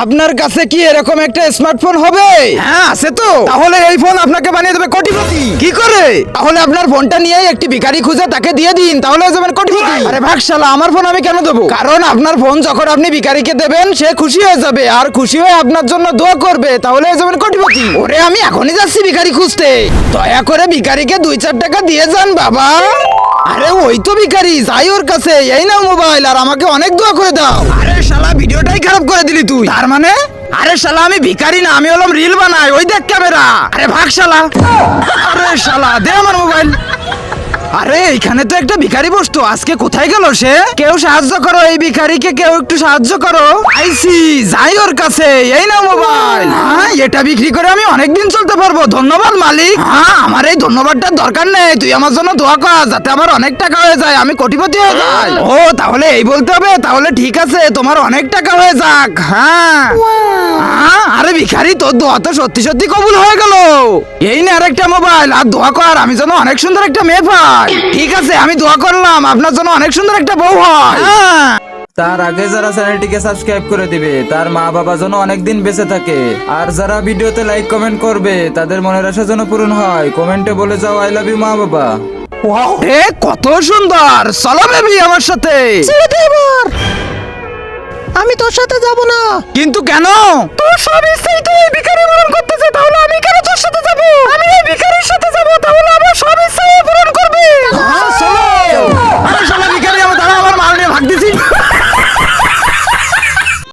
আপনার কাছে কি এরকম একটা স্মার্টফোন হবে? হ্যাঁ আছে তো। তাহলে এই ফোন আপনাকে বানিয়ে দেবে কোটিপতি। কি করে? তাহলে আপনার ফোনটা নিয়ে একটি ভিখারি খুঁজে তাকে দিয়ে দিন, তাহলে হয়ে যাবেন কোটিপতি। আরে ভাগ শালা, আমার ফোন আমি কেন দেবো? কারণ আপনার ফোন যখন আপনি ভিখারিকে দেবেন সে খুশি হয়ে যাবে, আর খুশি হয়ে আপনার জন্য দোয়া করবে, তাহলে হয়ে যাবেন কোটিপতি। ওরে আমি এখনই যাচ্ছি ভিখারি খুঁজতে, দয়া করে ভিখারিকে 2-4 টাকা দিয়ে যান বাবা। আরে ওই তো ভিখারি, যাই ওর কাছে, এই নাও মোবাইল আর আমাকে অনেক দোয়া করে দাও। আরে শালা ভিডিওটাই খারাপ করে দিলি তুই। তার মানে? আরে শালা আমি ভিখারি না, আমি হলাম রিল বানাই, ওই দেখ ক্যামেরা। আরে ভাগ শালা। আরে শালা দে আমার মোবাইল। আরে এখানে তো একটা ভিখারি বসতো, আজকে কোথায় গেল সে? কেউ সাহায্য করো, এই ভিখারিকে কেউ একটু সাহায্য করো। আইসি, যাই ওর কাছে, এই নাও মোবাইল। হ্যাঁ এটা বিক্রি করে আমি অনেকদিন চলতে পারবো, ধন্যবাদ মালিক। হ্যাঁ আমার এই ধন্যবাদটার দরকার নেই, তুই আমার জন্য দোয়া কর যাতে আমার অনেক টাকা হয়ে যায়, আমি কোটিপতি হয়ে যাই। ও তাহলে এই বলতে হবে, তাহলে ঠিক আছে, তোমার অনেক টাকা হয়ে যাক। হ্যাঁ আরে ভিখারি, তোর দোয়া তো সত্যি সত্যি কবুল হয়ে গেল। এই নে আরেকটা মোবাইল, আর দোয়া কর আমি যেন অনেক সুন্দর একটা মেয়ে পাই। ঠিক আছে আমি দোয়া করলাম আপনার জন্য অনেক সুন্দর একটা বউ হয়। তার আগে যারা চ্যানেলটিকে সাবস্ক্রাইব করে দিবে তার মা বাবা যেন অনেকদিন বেঁচে থাকে, আর যারা ভিডিওতে লাইক কমেন্ট করবে তাদের মনের আশা যেন পূরণ হয়, কমেন্টে বলে যাও আই লাভ ইউ মা বাবা। এ কত সুন্দর, চলো বেবি আমার সাথে। আমি তোর সাথে যাব না। কিন্তু কেন? তোর সব ইচ্ছেই তো এই ভিখারি পূরণ করতে